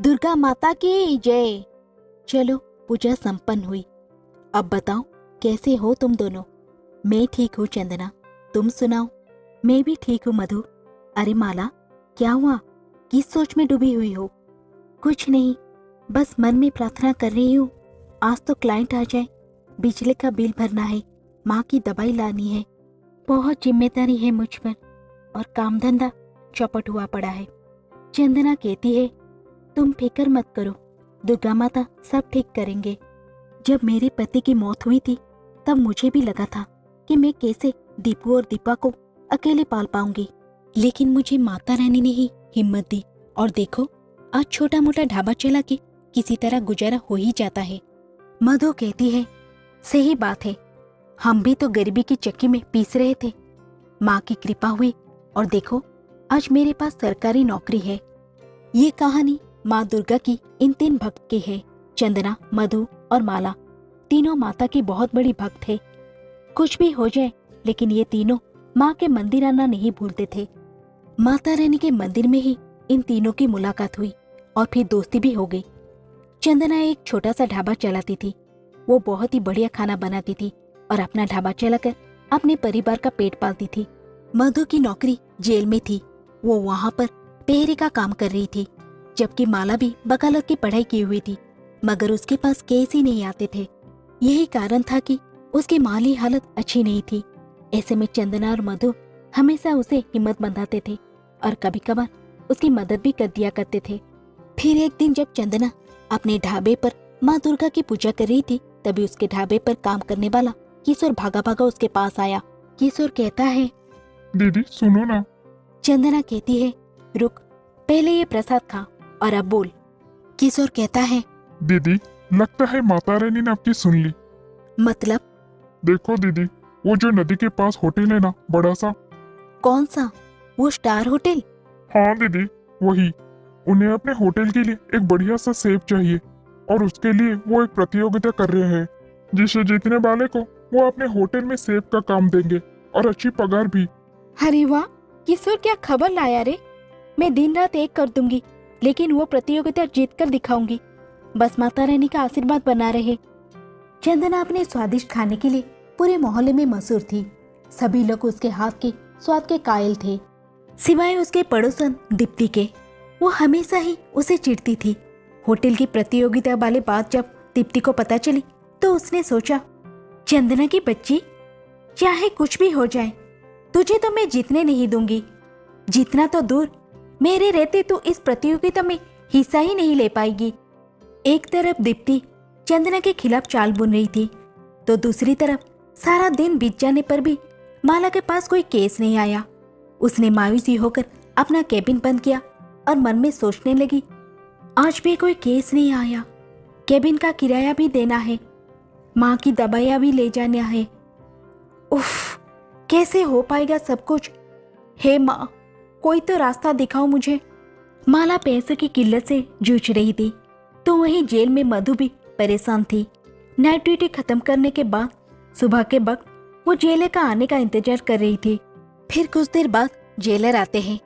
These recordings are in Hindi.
दुर्गा माता की जय। चलो पूजा संपन्न हुई। अब बताओ कैसे हो तुम दोनों। मैं ठीक हूँ चंदना, तुम सुनाओ। मैं भी ठीक हूँ मधु। अरे माला, क्या हुआ? किस सोच में डूबी हुई हो? कुछ नहीं, बस मन में प्रार्थना कर रही हूँ आज तो क्लाइंट आ जाए। बिजली का बिल भरना है, माँ की दवाई लानी है, बहुत जिम्मेदारी है मुझ पर और काम धंधा चौपट हुआ पड़ा है। चंदना कहती है तुम फिक्र मत करो, दुर्गा माता सब ठीक करेंगे। जब मेरे पति की मौत हुई थी तब मुझे भी लगा था कि मैं कैसे दीपू और दीपा को अकेले पाल पाऊंगी, लेकिन मुझे माता रानी ने ही हिम्मत दी और देखो आज छोटा मोटा ढाबा चला के किसी तरह गुजारा हो ही जाता है। मधु कहती है सही बात है, हम भी तो गरीबी की चक्की में पीस रहे थे। माँ की कृपा हुई और देखो आज मेरे पास सरकारी नौकरी है। ये कहानी माँ दुर्गा की इन 3 भक्त की है। चंदना, मधु और माला तीनों माता की बहुत बड़ी भक्त है। कुछ भी हो जाए लेकिन ये तीनों माँ के मंदिर आना नहीं भूलते थे। माता रानी के मंदिर में ही इन तीनों की मुलाकात हुई और फिर दोस्ती भी हो गई। चंदना एक छोटा सा ढाबा चलाती थी। वो बहुत ही बढ़िया खाना बनाती थी और अपना ढाबा चलाकर अपने परिवार का पेट पालती थी। मधु की नौकरी जेल में थी, वो वहाँ पर पहरे का काम कर रही थी, जबकि माला भी वकालत की पढ़ाई की हुई थी, मगर उसके पास केस ही नहीं आते थे। यही कारण था कि उसकी माली हालत अच्छी नहीं थी। ऐसे में चंदना और मधु हमेशा उसे हिम्मत बंधाते थे और कभी कभार उसकी मदद भी कर दिया करते थे। फिर एक दिन जब चंदना अपने ढाबे पर माँ दुर्गा की पूजा कर रही थी, तभी उसके ढाबे पर काम करने वाला किशोर भागा भागा उसके पास आया। किशोर कहता है दीदी सुनो ना। चंदना कहती है रुक, पहले ये प्रसाद खा और अब बोल। किशोर कहता है दीदी लगता है माता रानी ने आपकी सुन ली। मतलब? देखो दीदी, वो जो नदी के पास होटल है ना, बड़ा सा। कौन सा? वो स्टार होटल? हाँ दीदी, वही। उन्हें अपने होटल के लिए एक बढ़िया सा सेफ चाहिए और उसके लिए वो एक प्रतियोगिता कर रहे हैं, जिसे जीतने वाले को वो अपने होटल में सेफ का काम देंगे और अच्छी पगार भी। अरे वाह, किशोर क्या खबर लाया रे। मैं दिन रात एक कर दूंगी, लेकिन वो प्रतियोगिता जीत कर दिखाऊंगी। बस माता रानी का आशीर्वाद बना रहे। चंदना अपने स्वादिष्ट खाने के लिए पूरे मोहल्ले में मशहूर थी। सभी लोग उसके हाथ के स्वाद के कायल थे, सिवाय उसके पड़ोसन दीप्ति के। वो हमेशा ही उसे चिढ़ती थी। होटल की प्रतियोगिता वाले बात जब दीप्ति को पता चली तो उसने सोचा चंदना की बच्ची, चाहे कुछ भी हो जाए तुझे तो मैं जीतने नहीं दूंगी। जीतना तो दूर, मेरे रहते तो इस प्रतियोगिता में हिस्सा ही नहीं ले पाएगी। एक तरफ दीप्ति चंदना के खिलाफ चाल बुन रही थी, तो दूसरी तरफ सारा दिन बीत जाने पर भी माला के पास कोई केस नहीं आया। उसने मायूसी होकर अपना केबिन बंद किया और मन में सोचने लगी आज भी कोई केस नहीं आया। केबिन का किराया भी देना है, माँ की दवाइयाँ भी ले जाना है। उफ, कैसे हो पाएगा सब कुछ? हे माँ, कोई तो रास्ता दिखाओ मुझे। माला पैसों की किल्लत से जूझ रही थी, तो वहीं जेल में मधु भी परेशान थी। नाइट ड्यूटी खत्म करने के बाद सुबह के वक्त वो जेलर का आने का इंतजार कर रही थी। फिर कुछ देर बाद जेलर आते हैं।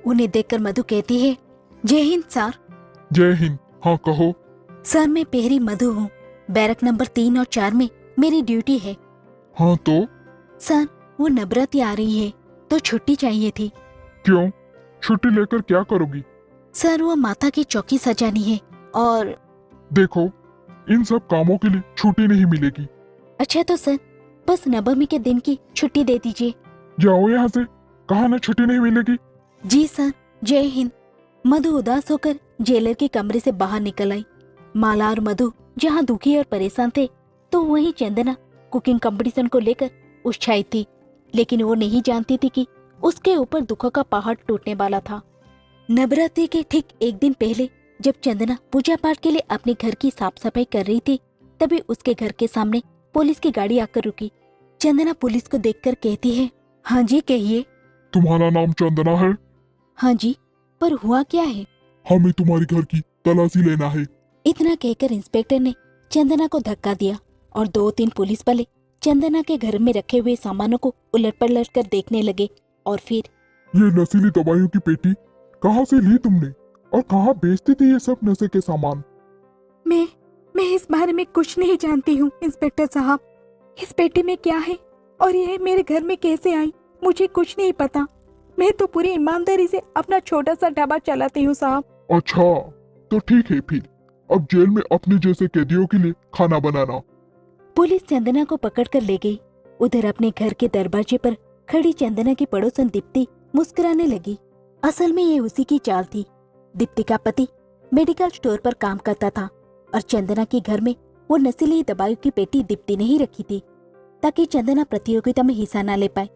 उन्हें देखकर मधु कहती है जय हिंद सर। जय हिंद। हाँ कहो। सर मैं पहरी मधु हूँ, बैरक नंबर 3 और 4 में मेरी ड्यूटी है। हाँ तो? सर वो नवरात्रि आ रही है तो छुट्टी चाहिए थी। क्यों? छुट्टी लेकर क्या करोगी? सर वो माता की चौकी सजानी है और। देखो, इन सब कामों के लिए छुट्टी नहीं मिलेगी। अच्छा तो सर बस नवमी के दिन की छुट्टी दे दीजिए। जाओ यहाँ से, कहा ना छुट्टी नहीं मिलेगी। जी सर, जय हिंद। मधु उदास होकर जेलर के कमरे से बाहर निकल आई। माला और मधु जहाँ दुखी और परेशान थे, तो वहीं चंदना कुकिंग कंपटीशन को लेकर उत्साहित थी, लेकिन वो नहीं जानती थी कि उसके ऊपर दुखों का पहाड़ टूटने वाला था। नवरात्रि के ठीक एक दिन पहले जब चंदना पूजा पाठ के लिए अपने घर की साफ सफाई कर रही थी, तभी उसके घर के सामने पुलिस की गाड़ी आकर रुकी। चंदना पुलिस को देखकर कहती है हाँ जी कहिए। तुम्हारा नाम चंदना है? हाँ जी, पर हुआ क्या है? हमें तुम्हारे घर की तलाशी लेना है। इतना कहकर इंस्पेक्टर ने चंदना को धक्का दिया और 2-3 पुलिस वाले चंदना के घर में रखे हुए सामानों को उलट पलट कर देखने लगे। और फिर ये नशीली दवाइयों की पेटी कहाँ से ली तुमने और कहाँ बेचती थी ये सब नशे के सामान? मैं इस बारे में कुछ नहीं जानती हूँ इंस्पेक्टर साहब। इस पेटी में क्या है और यह मेरे घर में कैसे आई, मुझे कुछ नहीं पता। मैं तो पूरी ईमानदारी से अपना छोटा सा ढाबा चलाती हूँ साहब। अच्छा, तो ठीक है फिर अब जेल में अपने जैसे कैदियों के लिए खाना बनाना। पुलिस चंदना को पकड़कर ले गई। उधर अपने घर के दरवाजे पर खड़ी चंदना की पड़ोसन दीप्ति मुस्कुराने लगी। असल में ये उसी की चाल थी। दीप्ति का पति मेडिकल स्टोर पर काम करता था और चंदना के घर में वो नशीली दवाइयों की पेटी दीप्ति ने ही रखी थी ताकि चंदना प्रतियोगिता में हिस्सा न ले पाए।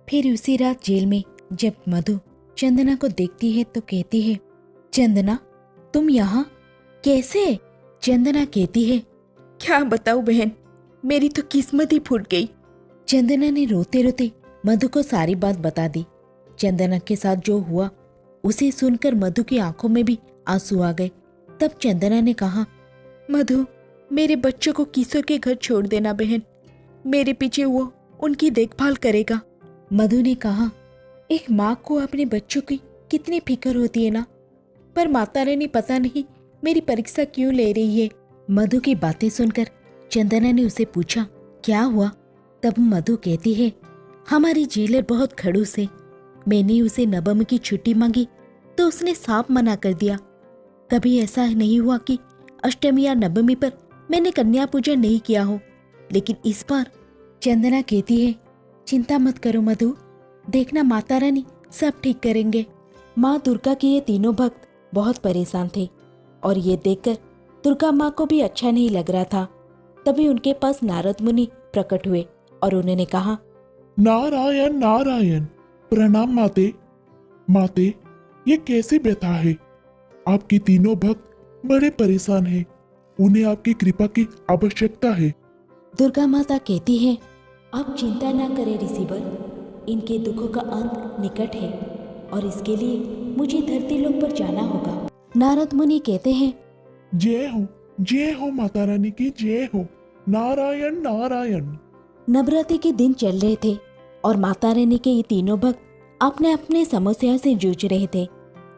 फिर उसी रात जेल में जब मधु चंदना को देखती है तो कहती है, चंदना तुम यहाँ कैसे? चंदना कहती है, क्या बताऊं बहन, मेरी तो किस्मत ही फूट गई। चंदना ने रोते रोते मधु को सारी बात बता दी। चंदना के साथ जो हुआ उसे सुनकर मधु की आंखों में भी आंसू आ गए। तब चंदना ने कहा, मधु मेरे बच्चों को किशोर के घर छोड़ देना बहन, मेरे पीछे वो उनकी देखभाल करेगा। मधु ने कहा, एक माँ को अपने बच्चों की कितनी फिक्र होती है ना, पर माता रानी पता नहीं मेरी परीक्षा क्यों ले रही है। मधु की बातें सुनकर चंदना ने उसे पूछा, क्या हुआ? तब मधु कहती है, हमारी जेलर बहुत खड़ूस है। मैंने उसे नवमी की छुट्टी मांगी तो उसने साफ मना कर दिया। कभी ऐसा नहीं हुआ कि अष्टमी या नवमी पर मैंने कन्या पूजा नहीं किया हो, लेकिन इस बार। चंदना कहती है, चिंता मत करो मधु, देखना माता रानी सब ठीक करेंगे। माँ दुर्गा के ये तीनों भक्त बहुत परेशान थे और ये देखकर दुर्गा माँ को भी अच्छा नहीं लग रहा था। तभी उनके पास नारद मुनि प्रकट हुए और उन्होंने कहा, नारायण नारायण, प्रणाम माते। माते, ये कैसी व्यथा है? आपके तीनों भक्त बड़े परेशान हैं, उन्हें आपकी कृपा की आवश्यकता है। दुर्गा माता कहती है, आप चिंता ना करें ऋषिवर, इनके दुखों का अंत निकट है और इसके लिए मुझे धरती लोक पर जाना होगा। नारद मुनि कहते हैं, जय हो माता रानी की जय हो, नारायण नारायण। नवरात्रि के दिन चल रहे थे और माता रानी के ये तीनों भक्त अपने अपने समस्याओं से जूझ रहे थे,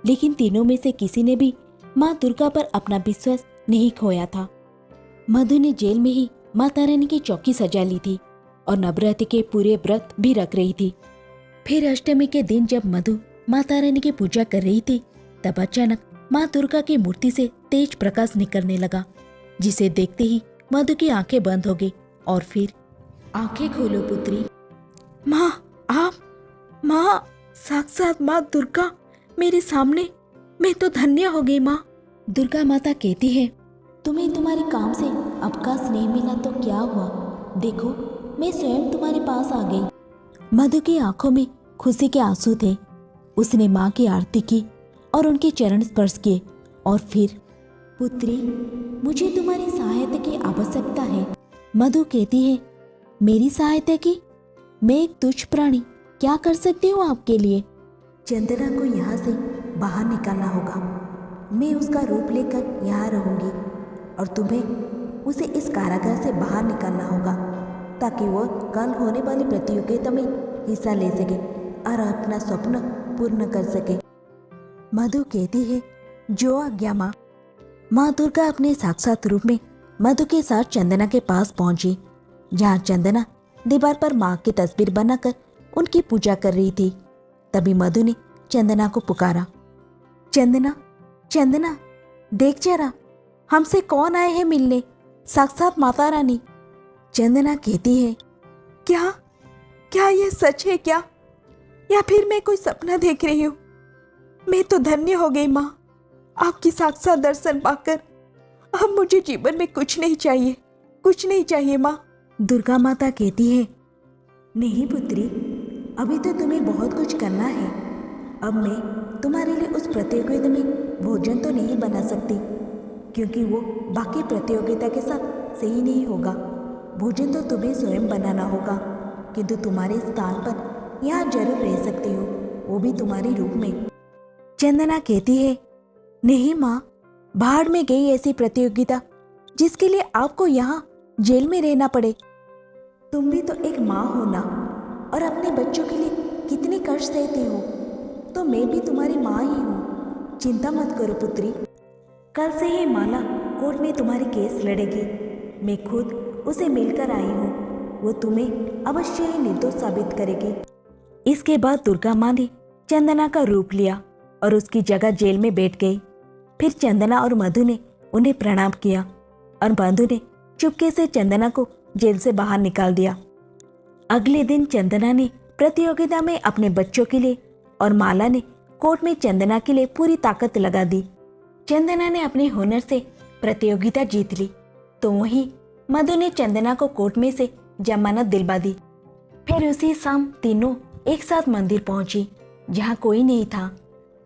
लेकिन तीनों में से किसी ने भी माँ दुर्गा पर अपना विश्वास नहीं खोया था। मधु ने जेल में ही माता रानी की चौकी सजा ली थी और नवरात्रि के पूरे व्रत भी रख रही थी। फिर अष्टमी के दिन जब मधु माता रानी की पूजा कर रही थी, तब अचानक माँ दुर्गा की मूर्ति से तेज प्रकाश निकलने लगा, जिसे देखते ही मधु की आंखें बंद हो गई और फिर, आंखें खोलो पुत्री। माँ, आप? माँ, साक्षात माँ दुर्गा मेरे सामने, मैं तो धन्य हो गई माँ। दुर्गा माता कहती है, तुम्हें तुम्हारे काम से अवकाश नहीं मिला तो क्या हुआ, देखो मैं स्वयं तुम्हारे पास आ गई। मधु की आंखों में खुशी के आंसू थे। उसने माँ की आरती की और उनके चरण स्पर्श किए और फिर, पुत्री मुझे तुम्हारी सहायता की आवश्यकता है। मधु कहती है, मेरी सहायता की? मैं एक तुच्छ प्राणी क्या कर सकती हूँ आपके लिए? चंदना को यहाँ से बाहर निकालना होगा। मैं उसका रूप लेकर यहाँ रहूंगी और तुम्हें उसे इस कारागार से बाहर निकालना होगा ताकि वो कल होने वाली प्रतियोगिता में हिस्सा ले सके और अपना स्वप्न पूर्ण कर सके। मधु कहती है, जो आज्ञा माँ। माँ दुर्गा अपने साक्षात रूप में मधु के साथ चंदना के पास पहुंची, जहाँ चंदना दीवार पर माँ की तस्वीर बनाकर उनकी पूजा कर रही थी। तभी मधु ने चंदना को पुकारा, चंदना, चंदना देख जरा, हमसे कौन आए हैं मिलने, साक्षात माता रानी। चंदना कहती है, क्या क्या ये सच है क्या, या फिर मैं कोई सपना देख रही हूँ? मैं तो धन्य हो गई माँ, आपकी साक्षात दर्शन पाकर। अब मुझे जीवन में कुछ नहीं चाहिए, कुछ नहीं चाहिए माँ। दुर्गा माता कहती है, नहीं पुत्री, अभी तो तुम्हें बहुत कुछ करना है। अब मैं तुम्हारे लिए उस प्रतियोगिता में भोजन तो नहीं बना सकती, क्योंकि वो बाकी प्रतियोगिता के साथ सही नहीं होगा। भोजन तो तुम्हें स्वयं बनाना होगा, किंतु तुम्हारे स्थान पर यहाँ जरूर रह सकती हो, वो भी तुम्हारे रूप में। चंदना कहती है, नहीं माँ, बाहर में गई ऐसी प्रतियोगिता जिसके लिए आपको यहाँ जेल में रहना पड़े। तुम भी तो एक माँ हो ना, और अपने बच्चों के लिए कितनी कष्ट सहती हो, तो मैं भी तुम्हारी माँ ही हूँ। चिंता मत करो पुत्री, कल से ही माला कोर्ट में तुम्हारी केस लड़ेगी। मैं खुद उसे मिलकर आई हूँ, वो तुम्हें अवश्य ही निर्दोष साबित करेगी। इसके बाद दुर्गा माँ ने चंदना का रूप लिया और उसकी जगह जेल में बैठ गई। फिर चंदना और मधु ने उन्हें प्रणाम किया और मधु ने चुपके से चंदना को जेल से बाहर निकाल दिया। अगले दिन चंदना ने प्रतियोगिता में अपने बच्चों के लिए और माला ने कोर्ट में चंदना के लिए पूरी ताकत लगा दी। चंदना ने अपने हुनर से प्रतियोगिता जीत ली तो वहीं मधु ने चंदना को कोर्ट में से जमानत दिलवा दी। फिर उसी शाम तीनों एक साथ मंदिर पहुंची जहां कोई नहीं था।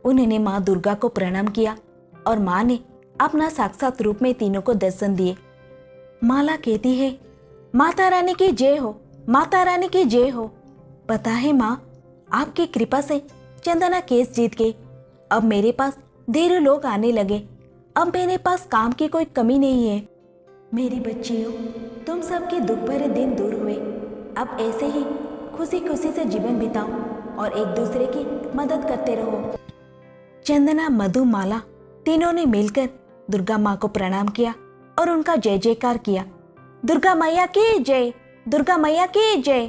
उन्होंने माँ दुर्गा को प्रणाम किया और माँ ने अपना साक्षात रूप में तीनों को दर्शन दिए। माला कहती है, माता रानी की जय हो, माता रानी की जय हो। पता है माँ, आपकी कृपा से चंदना केस जीत गई। अब मेरे पास ढेरों लोग आने लगे। अब मेरे पास काम की कोई कमी नहीं है। मेरी बच्चियों, तुम सबके दुख भरे दिन दूर हुए। अब ऐसे ही खुशी खुशी से जीवन बिताओ और एक दूसरे की मदद करते रहो। चंदना, मधु, माला तीनों ने मिलकर दुर्गा माँ को प्रणाम किया और उनका जय जयकार किया। दुर्गा मैया की जय, दुर्गा मैया की जय।